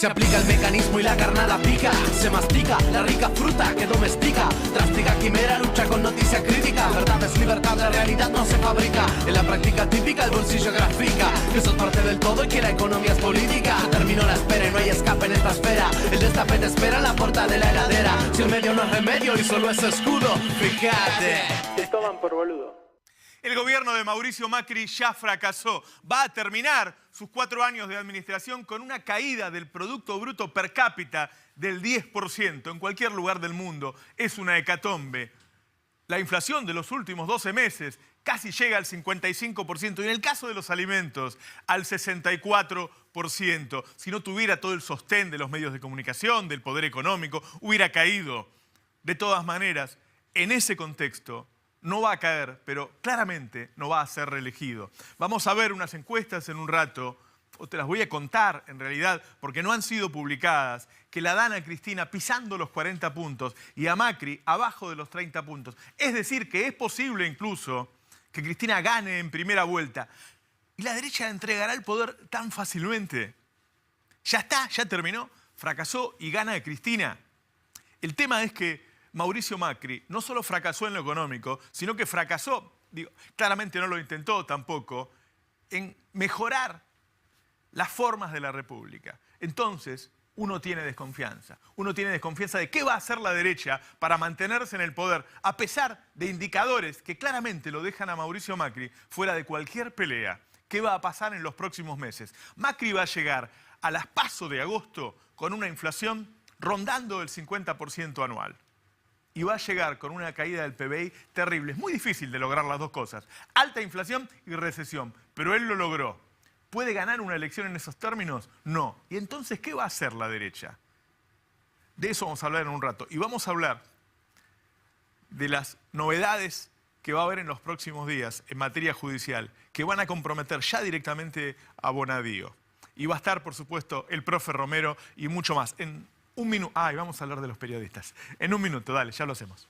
Se aplica el mecanismo y la carnada pica. Se mastica la rica fruta que domestica. Drástica quimera lucha con noticia crítica. Verdad es libertad, la realidad no se fabrica. En la práctica típica el bolsillo grafica que sos parte del todo y que la economía es política. Terminó la espera y no hay escape en esta esfera. El destape te espera en la puerta de la heladera. Si el medio no es remedio y solo es escudo, fíjate. Te toman por boludo. El gobierno de Mauricio Macri ya fracasó. Va a terminar sus 4 años de administración con una caída del Producto Bruto per cápita del 10%. En cualquier lugar del mundo es una hecatombe. La inflación de los últimos 12 meses casi llega al 55% y en el caso de los alimentos al 64%. Si no tuviera todo el sostén de los medios de comunicación, del poder económico, hubiera caído. De todas maneras, en ese contexto, no va a caer, pero claramente no va a ser reelegido. Vamos a ver unas encuestas en un rato, o te las voy a contar en realidad, porque no han sido publicadas, que la dan a Cristina pisando los 40 puntos y a Macri abajo de los 30 puntos. Es decir, que es posible incluso que Cristina gane en primera vuelta. ¿Y la derecha entregará el poder tan fácilmente? Ya está, ya terminó, fracasó y gana a Cristina. El tema es que Mauricio Macri no solo fracasó en lo económico, sino que fracasó, claramente no lo intentó tampoco, en mejorar las formas de la República. Entonces, uno tiene desconfianza. Uno tiene desconfianza de qué va a hacer la derecha para mantenerse en el poder, a pesar de indicadores que claramente lo dejan a Mauricio Macri fuera de cualquier pelea. ¿Qué va a pasar en los próximos meses? Macri va a llegar a las PASO de agosto con una inflación rondando el 50% anual. Y va a llegar con una caída del PBI terrible. Es muy difícil de lograr las dos cosas. Alta inflación y recesión. Pero él lo logró. ¿Puede ganar una elección en esos términos? No. ¿Y entonces qué va a hacer la derecha? De eso vamos a hablar en un rato. Y vamos a hablar de las novedades que va a haber en los próximos días en materia judicial, que van a comprometer ya directamente a Bonadío. Y va a estar, por supuesto, el profe Romero y mucho más. En un minuto. Y vamos a hablar de los periodistas. En un minuto, dale, ya lo hacemos.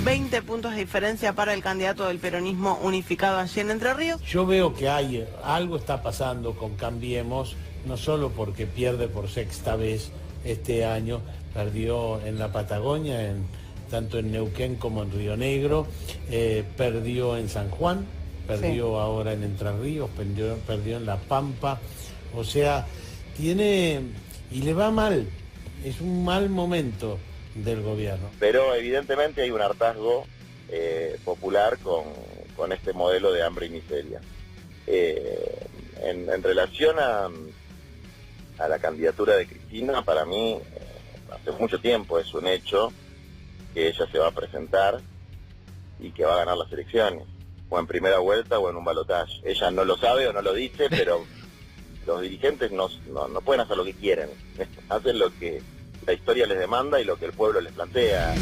¿20 puntos de diferencia para el candidato del peronismo unificado allí en Entre Ríos? Yo veo que algo está pasando con Cambiemos, no solo porque pierde por sexta vez este año, perdió en la Patagonia, tanto en Neuquén como en Río Negro, perdió en San Juan, perdió ahora en Entre Ríos, perdió en La Pampa, o sea, tiene y le va mal, es un mal momento del gobierno. Pero evidentemente hay un hartazgo popular con este modelo de hambre y miseria. En relación a la candidatura de Cristina, para mí hace mucho tiempo es un hecho que ella se va a presentar y que va a ganar las elecciones, o en primera vuelta o en un balotaje. Ella no lo sabe o no lo dice, pero los dirigentes no pueden hacer lo que quieren, hacen lo que la historia les demanda y lo que el pueblo les plantea.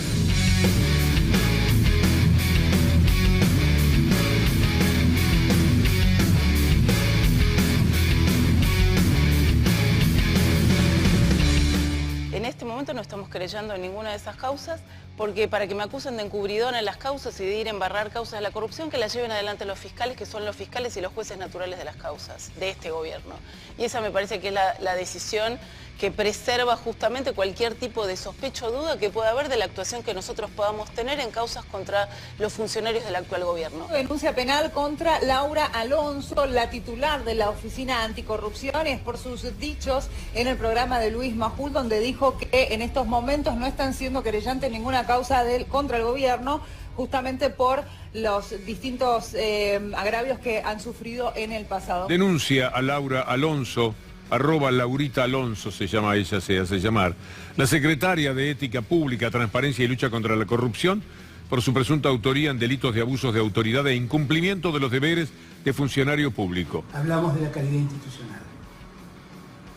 En este momento no estamos creyendo en ninguna de esas causas, porque para que me acusen de encubridora en las causas y de ir a embarrar causas de la corrupción, que la lleven adelante los fiscales, que son los fiscales y los jueces naturales de las causas de este gobierno. Y esa me parece que es la decisión que preserva justamente cualquier tipo de sospecha o duda que pueda haber de la actuación que nosotros podamos tener en causas contra los funcionarios del actual gobierno. Denuncia penal contra Laura Alonso, la titular de la Oficina Anticorrupción, es por sus dichos en el programa de Luis Majul, donde dijo que en estos momentos no están siendo querellantes ninguna causa contra el gobierno, justamente por los distintos agravios que han sufrido en el pasado. Denuncia a Laura Alonso, @Laurita Alonso se llama ella, se hace llamar, la secretaria de Ética Pública, Transparencia y Lucha contra la Corrupción, por su presunta autoría en delitos de abusos de autoridad e incumplimiento de los deberes de funcionario público. Hablamos de la calidad institucional.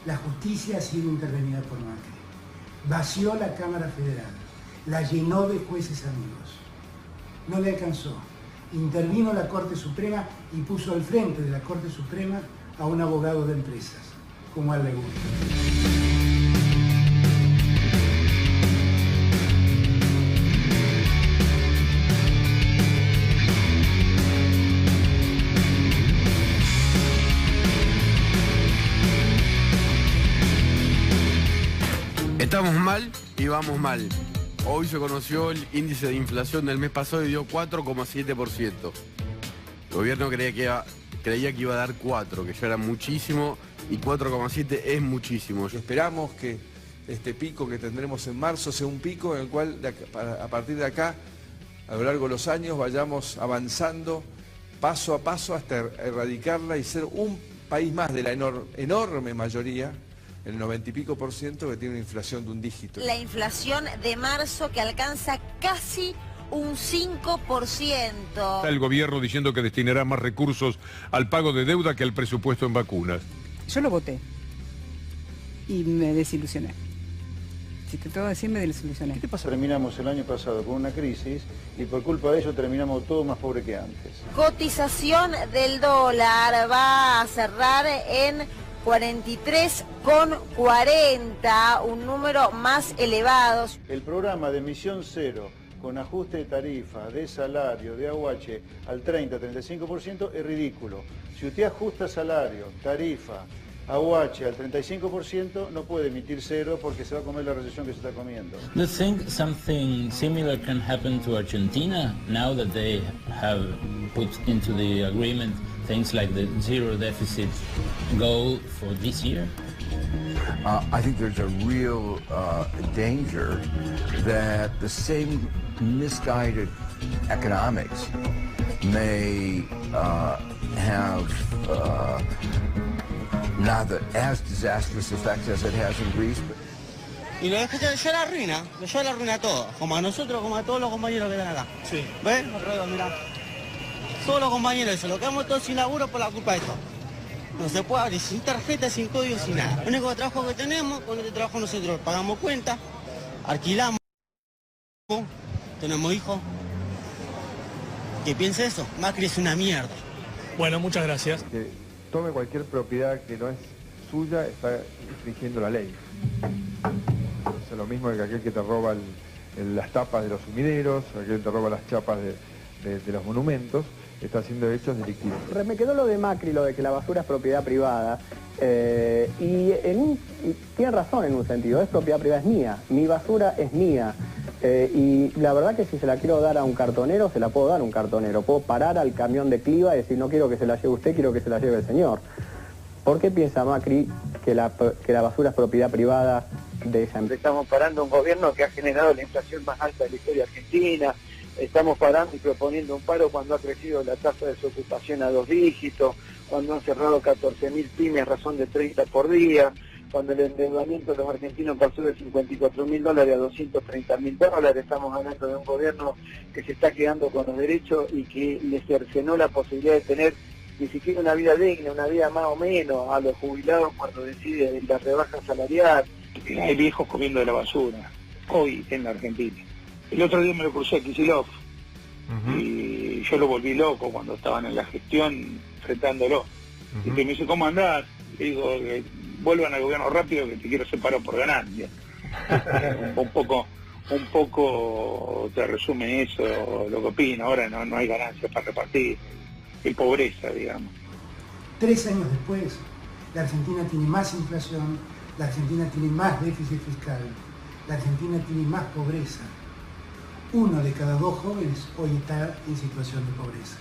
La justicia ha sido intervenida por Macri. Vació la Cámara Federal, la llenó de jueces amigos. No le alcanzó. Intervino la Corte Suprema y puso al frente de la Corte Suprema a un abogado de empresas, como a él le gusta. Estamos mal y vamos mal. Hoy se conoció el índice de inflación del mes pasado y dio 4,7%. El gobierno creía que iba a dar 4, que ya era muchísimo, y 4,7 es muchísimo. Esperamos que este pico que tendremos en marzo sea un pico en el cual a partir de acá, a lo largo de los años, vayamos avanzando paso a paso hasta erradicarla y ser un país más de la enorme mayoría, el 90 y pico %, que tiene una inflación de un dígito. La inflación de marzo que alcanza casi un 5%. Está el gobierno diciendo que destinará más recursos al pago de deuda que al presupuesto en vacunas. Yo lo voté y me desilusioné. Si te tengo que decir, me desilusioné. ¿Qué te pasa? Terminamos el año pasado con una crisis y por culpa de eso terminamos todo más pobre que antes. Cotización del dólar va a cerrar en 43,40, un número más elevado. El programa de emisión cero con ajuste de tarifa, de salario, de aguache al 30-35% es ridículo. Si usted ajusta salario, tarifa, aguache al 35%, no puede emitir cero porque se va a comer la recesión que se está comiendo. Do you think something similar can happen to Argentina now that they have put into the agreement things like the zero deficit goal for this year? I think there's a real danger that the same misguided economics may have not as disastrous effects as it has in Greece. Y lo deja ya la arruina, ya la arruina todo, como a nosotros, como a todos los compañeros que están acá. Sí. ¿Ves? Mira. Todos los compañeros, eso, lo quedamos todos sin laburo por la culpa de esto. No se puede abrir sin tarjeta, sin código, sin nada. El único trabajo que tenemos, con este trabajo nosotros pagamos cuentas, alquilamos, tenemos hijos. ¿Qué piensa eso? Macri es una mierda. Bueno, muchas gracias. Que tome cualquier propiedad que no es suya, está infringiendo la ley. Es lo mismo que aquel que te roba las tapas de los sumideros, aquel que te roba las chapas de los monumentos, está haciendo hechos delictivos. Me quedó lo de Macri, lo de que la basura es propiedad privada, y tiene razón en un sentido, es propiedad privada, es mía, mi basura es mía, y la verdad que si se la quiero dar a un cartonero, se la puedo dar a un cartonero, puedo parar al camión de Cliva y decir no quiero que se la lleve usted, quiero que se la lleve el señor. ¿Por qué piensa Macri que la basura es propiedad privada de esa empresa? Estamos parando un gobierno que ha generado la inflación más alta de la historia argentina. Estamos parando y proponiendo un paro cuando ha crecido la tasa de desocupación a 2 dígitos, cuando han cerrado 14.000 pymes a razón de 30 por día, cuando el endeudamiento de los argentinos pasó de $54.000 a $230.000. Estamos hablando de un gobierno que se está quedando con los derechos y que le cercenó la posibilidad de tener ni siquiera una vida digna, una vida más o menos a los jubilados cuando decide la rebaja salarial. Hay viejos comiendo de la basura, hoy en la Argentina. El otro día me lo crucé a Kicillof y yo lo volví loco cuando estaban en la gestión enfrentándolo. Y me dice, ¿cómo andás? Le digo, vuelvan al gobierno rápido que te quiero separar por ganancia. un poco te resume eso, lo que opino. Ahora no hay ganancias para repartir, hay pobreza, digamos. 3 años después, la Argentina tiene más inflación, la Argentina tiene más déficit fiscal, la Argentina tiene más pobreza. 1 de cada 2 jóvenes hoy está en situación de pobreza.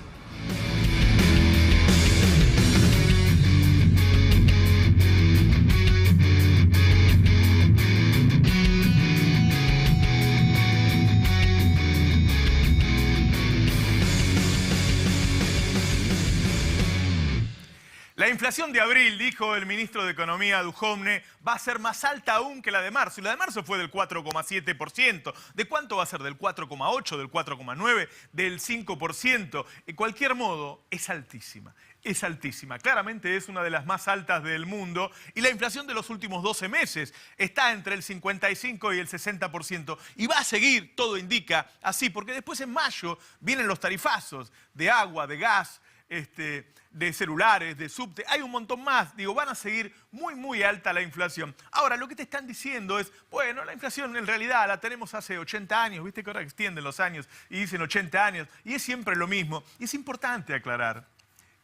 La inflación de abril, dijo el ministro de Economía Duhovne, va a ser más alta aún que la de marzo. Y la de marzo fue del 4,7%. ¿De cuánto va a ser? ¿Del 4,8%? ¿Del 4,9%? ¿Del 5%? En cualquier modo, es altísima. Es altísima. Claramente es una de las más altas del mundo. Y la inflación de los últimos 12 meses está entre el 55 y el 60%. Y va a seguir, todo indica, así. Porque después en mayo vienen los tarifazos de agua, de gas, de celulares, de subte, hay un montón más. Digo, van a seguir muy alta la inflación. Ahora, lo que te están diciendo es, bueno, la inflación en realidad la tenemos hace 80 años, viste que ahora extienden los años y dicen 80 años, y es siempre lo mismo. Y es importante aclarar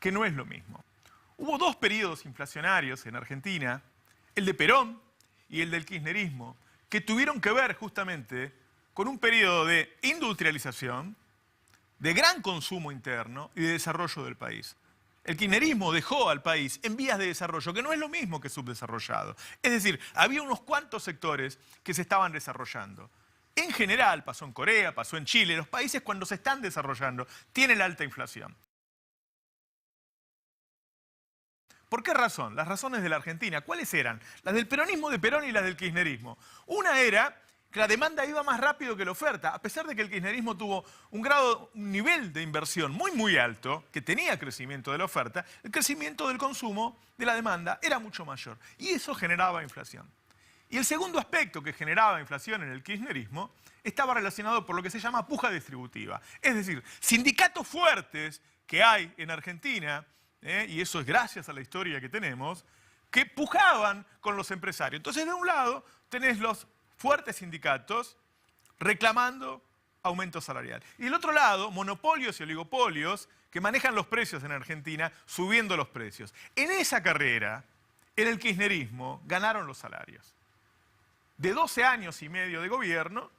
que no es lo mismo. Hubo 2 periodos inflacionarios en Argentina, el de Perón y el del kirchnerismo, que tuvieron que ver justamente con un periodo de industrialización, de gran consumo interno y de desarrollo del país. El kirchnerismo dejó al país en vías de desarrollo, que no es lo mismo que subdesarrollado. Es decir, había unos cuantos sectores que se estaban desarrollando. En general, pasó en Corea, pasó en Chile, los países cuando se están desarrollando tienen alta inflación. ¿Por qué razón? Las razones de la Argentina, ¿cuáles eran? Las del peronismo de Perón y las del kirchnerismo. Una era que la demanda iba más rápido que la oferta, a pesar de que el kirchnerismo tuvo un nivel de inversión muy alto, que tenía crecimiento de la oferta, el crecimiento del consumo, de la demanda, era mucho mayor. Y eso generaba inflación. Y el segundo aspecto que generaba inflación en el kirchnerismo estaba relacionado por lo que se llama puja distributiva. Es decir, sindicatos fuertes que hay en Argentina, y eso es gracias a la historia que tenemos, que pujaban con los empresarios. Entonces, de un lado, tenés los fuertes sindicatos reclamando aumento salarial. Y del otro lado, monopolios y oligopolios que manejan los precios en Argentina, subiendo los precios. En esa carrera, en el kirchnerismo, ganaron los salarios. De 12 años y medio de gobierno,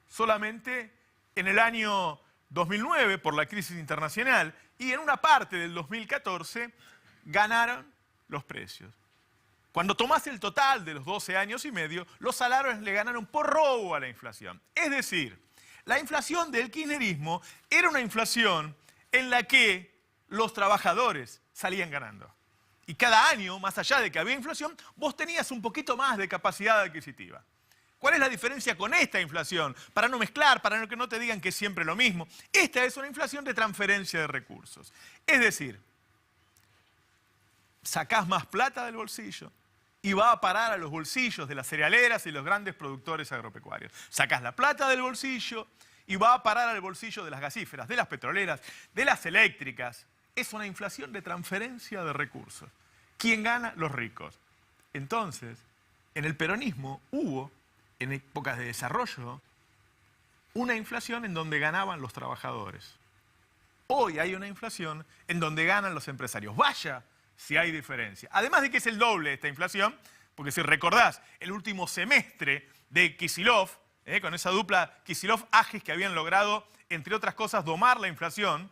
solamente en el año 2009, por la crisis internacional, y en una parte del 2014, ganaron los precios. Cuando tomás el total de los 12 años y medio, los salarios le ganaron por robo a la inflación. Es decir, la inflación del kirchnerismo era una inflación en la que los trabajadores salían ganando. Y cada año, más allá de que había inflación, vos tenías un poquito más de capacidad adquisitiva. ¿Cuál es la diferencia con esta inflación? Para no mezclar, para que no te digan que es siempre lo mismo. Esta es una inflación de transferencia de recursos. Es decir, sacás más plata del bolsillo y va a parar a los bolsillos de las cerealeras y los grandes productores agropecuarios. Sacás la plata del bolsillo y va a parar al bolsillo de las gasíferas, de las petroleras, de las eléctricas. Es una inflación de transferencia de recursos. ¿Quién gana? Los ricos. Entonces, en el peronismo hubo, en épocas de desarrollo, una inflación en donde ganaban los trabajadores. Hoy hay una inflación en donde ganan los empresarios. Vaya si hay diferencia. Además de que es el doble de esta inflación, porque si recordás el último semestre de Kicillof, con esa dupla Kicillof-Agis que habían logrado, entre otras cosas, domar la inflación,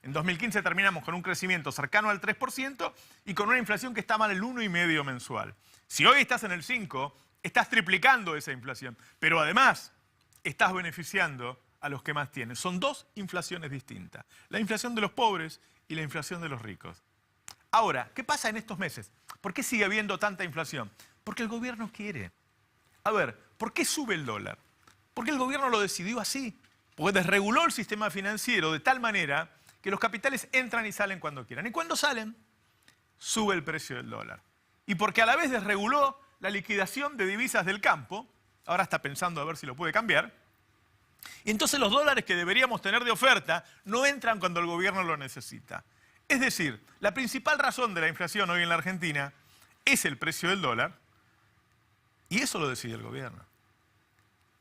en 2015 terminamos con un crecimiento cercano al 3% y con una inflación que está mal el 1,5% mensual. Si hoy estás en el 5%, estás triplicando esa inflación, pero además estás beneficiando a los que más tienen. Son dos inflaciones distintas. La inflación de los pobres y la inflación de los ricos. Ahora, ¿qué pasa en estos meses? ¿Por qué sigue habiendo tanta inflación? Porque el gobierno quiere. A ver, ¿por qué sube el dólar? Porque el gobierno lo decidió así. Porque desreguló el sistema financiero de tal manera que los capitales entran y salen cuando quieran. Y cuando salen, sube el precio del dólar. Y porque a la vez desreguló la liquidación de divisas del campo, ahora está pensando a ver si lo puede cambiar, y entonces los dólares que deberíamos tener de oferta no entran cuando el gobierno lo necesita. Es decir, la principal razón de la inflación hoy en la Argentina es el precio del dólar, y eso lo decide el gobierno.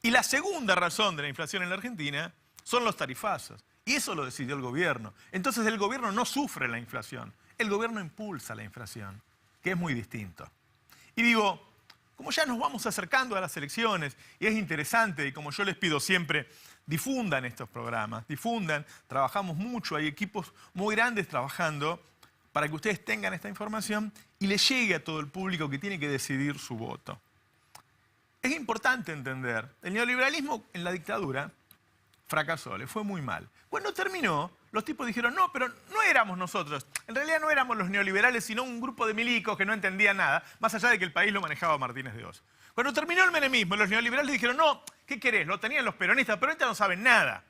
Y la segunda razón de la inflación en la Argentina son los tarifazos, y eso lo decidió el gobierno. Entonces el gobierno no sufre la inflación, el gobierno impulsa la inflación, que es muy distinto. Y digo, como ya nos vamos acercando a las elecciones, y es interesante, y como yo les pido siempre, difundan estos programas, difundan, trabajamos mucho, hay equipos muy grandes trabajando para que ustedes tengan esta información y les llegue a todo el público que tiene que decidir su voto. Es importante entender, el neoliberalismo en la dictadura fracasó, le fue muy mal. Cuando terminó, los tipos dijeron, no, pero no éramos nosotros. En realidad no éramos los neoliberales, sino un grupo de milicos que no entendían nada, más allá de que el país lo manejaba Martínez de Oz. Cuando terminó el menemismo, los neoliberales dijeron, no, ¿qué querés? Lo tenían los peronistas, pero ahorita no saben nada.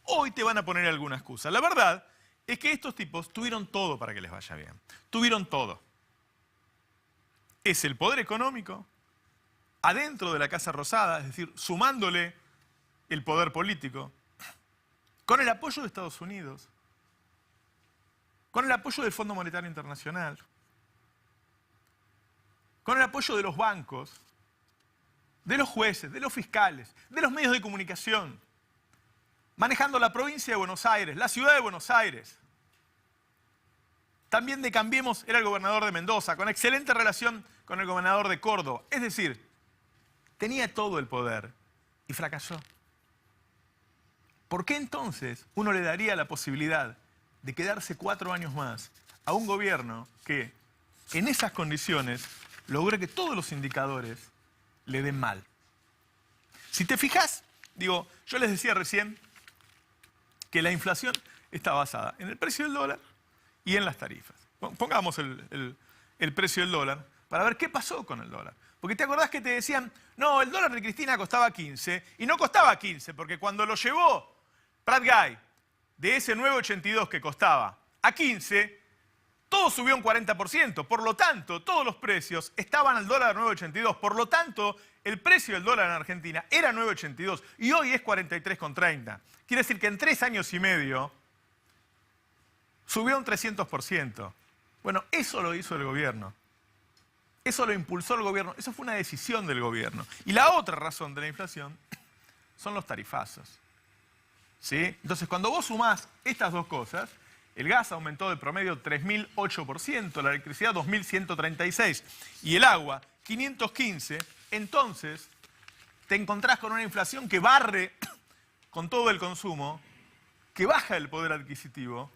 Hoy te van a poner alguna excusa. La verdad es que estos tipos tuvieron todo para que les vaya bien. Tuvieron todo. Es el poder económico, adentro de la Casa Rosada, es decir, sumándole el poder político, con el apoyo de Estados Unidos, con el apoyo del Fondo Monetario Internacional, con el apoyo de los bancos, de los jueces, de los fiscales, de los medios de comunicación, manejando la provincia de Buenos Aires, la ciudad de Buenos Aires. También de Cambiemos era el gobernador de Mendoza, con excelente relación con el gobernador de Córdoba. Es decir, tenía todo el poder y fracasó. ¿Por qué entonces uno le daría la posibilidad de quedarse 4 años más a un gobierno que en esas condiciones logre que todos los indicadores le den mal? Si te fijas, digo, yo les decía recién que la inflación está basada en el precio del dólar y en las tarifas. Pongamos el precio del dólar para ver qué pasó con el dólar. Porque te acordás que te decían, no, el dólar de Cristina costaba 15, y no costaba 15, porque cuando lo llevó Prat Guy de ese 9.82 que costaba a 15, todo subió un 40%. Por lo tanto, todos los precios estaban al dólar 9.82. Por lo tanto, el precio del dólar en Argentina era 9.82 y hoy es 43,30. Quiere decir que en 3 años y medio subió un 300%. Bueno, eso lo hizo el gobierno. Eso lo impulsó el gobierno. Eso fue una decisión del gobierno. Y la otra razón de la inflación son los tarifazos. ¿Sí? Entonces, cuando vos sumás estas dos cosas, el gas aumentó de promedio 3.008%, la electricidad 2.136% y el agua 515%, entonces te encontrás con una inflación que barre con todo el consumo, que baja el poder adquisitivo,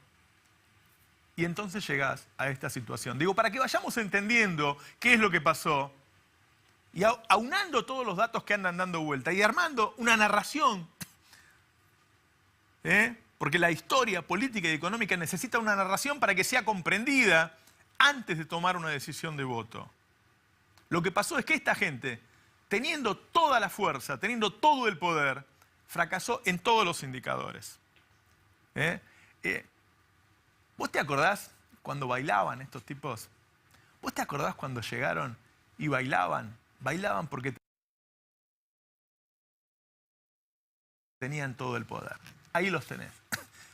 y entonces llegás a esta situación. Digo, para que vayamos entendiendo qué es lo que pasó, y aunando todos los datos que andan dando vuelta y armando una narración, porque la historia política y económica necesita una narración para que sea comprendida antes de tomar una decisión de voto. Lo que pasó es que esta gente, teniendo toda la fuerza, teniendo todo el poder, fracasó en todos los indicadores. ¿Vos te acordás cuando bailaban estos tipos? ¿Vos te acordás cuando llegaron y bailaban? Bailaban porque tenían todo el poder. Ahí los tenés.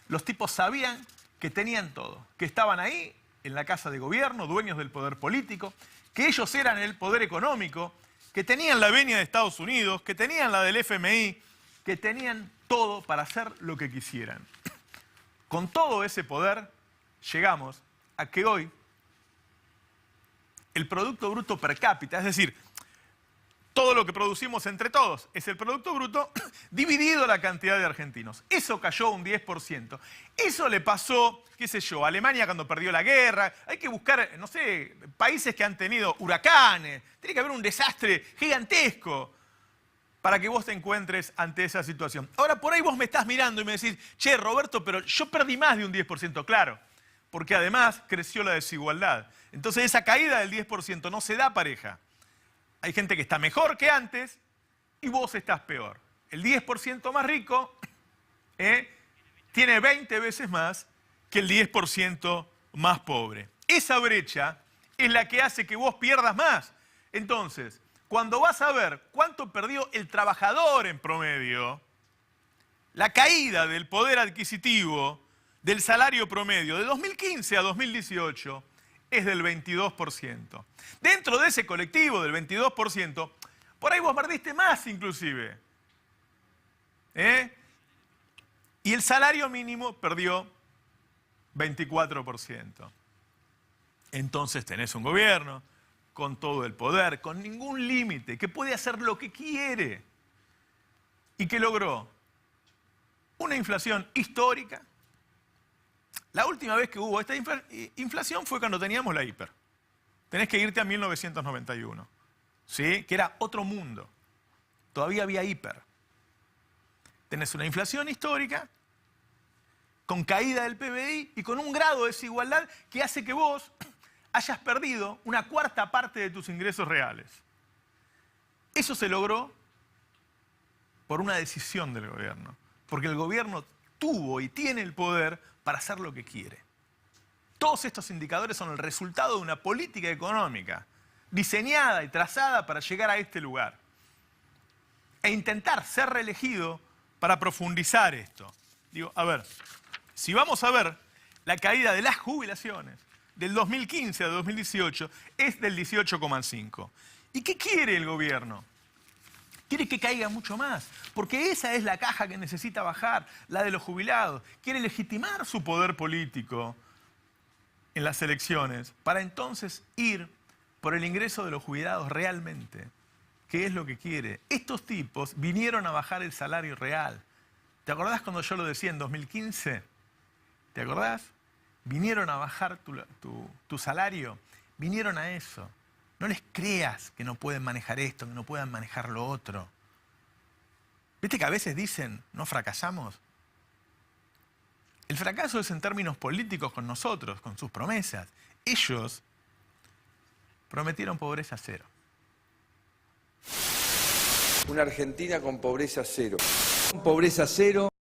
Los tipos sabían que tenían todo, que estaban ahí, en la casa de gobierno, dueños del poder político, que ellos eran el poder económico, que tenían la venia de Estados Unidos, que tenían la del FMI, que tenían todo para hacer lo que quisieran. Con todo ese poder, llegamos a que hoy el Producto Bruto per cápita, es decir, todo lo que producimos entre todos es el Producto Bruto dividido la cantidad de argentinos. Eso cayó un 10%. Eso le pasó, qué sé yo, a Alemania cuando perdió la guerra. Hay que buscar, no sé, países que han tenido huracanes. Tiene que haber un desastre gigantesco para que vos te encuentres ante esa situación. Ahora, por ahí vos me estás mirando y me decís, che, Roberto, pero yo perdí más de un 10%. Claro, porque además creció la desigualdad. Entonces esa caída del 10% no se da pareja. Hay gente que está mejor que antes y vos estás peor. El 10% más rico tiene 20 veces más que el 10% más pobre. Esa brecha es la que hace que vos pierdas más. Entonces, cuando vas a ver cuánto perdió el trabajador en promedio, la caída del poder adquisitivo, del salario promedio, de 2015 a 2018, es del 22%. Dentro de ese colectivo del 22%, por ahí vos perdiste más inclusive. Y el salario mínimo perdió 24%. Entonces tenés un gobierno con todo el poder, con ningún límite, que puede hacer lo que quiere y que logró una inflación histórica. La última vez que hubo esta inflación fue cuando teníamos la hiper. Tenés que irte a 1991, ¿sí? Que era otro mundo. Todavía había hiper. Tenés una inflación histórica, con caída del PBI y con un grado de desigualdad que hace que vos hayas perdido una cuarta parte de tus ingresos reales. Eso se logró por una decisión del gobierno, porque el gobierno tuvo y tiene el poder para hacer lo que quiere. Todos estos indicadores son el resultado de una política económica diseñada y trazada para llegar a este lugar e intentar ser reelegido para profundizar esto. Digo, a ver, si vamos a ver la caída de las jubilaciones del 2015 a 2018 es del 18,5%. ¿Y qué quiere el gobierno? Quiere que caiga mucho más, porque esa es la caja que necesita bajar, la de los jubilados. Quiere legitimar su poder político en las elecciones para entonces ir por el ingreso de los jubilados realmente. qué es lo que quiere. Estos tipos vinieron a bajar el salario real. ¿Te acordás cuando yo lo decía en 2015? ¿Te acordás? Vinieron a bajar tu salario. Vinieron a eso. No les creas que no pueden manejar esto, que no puedan manejar lo otro. ¿Viste que a veces dicen, no fracasamos? El fracaso es en términos políticos con nosotros, con sus promesas. Ellos prometieron pobreza cero. Una Argentina con pobreza cero. Pobreza cero.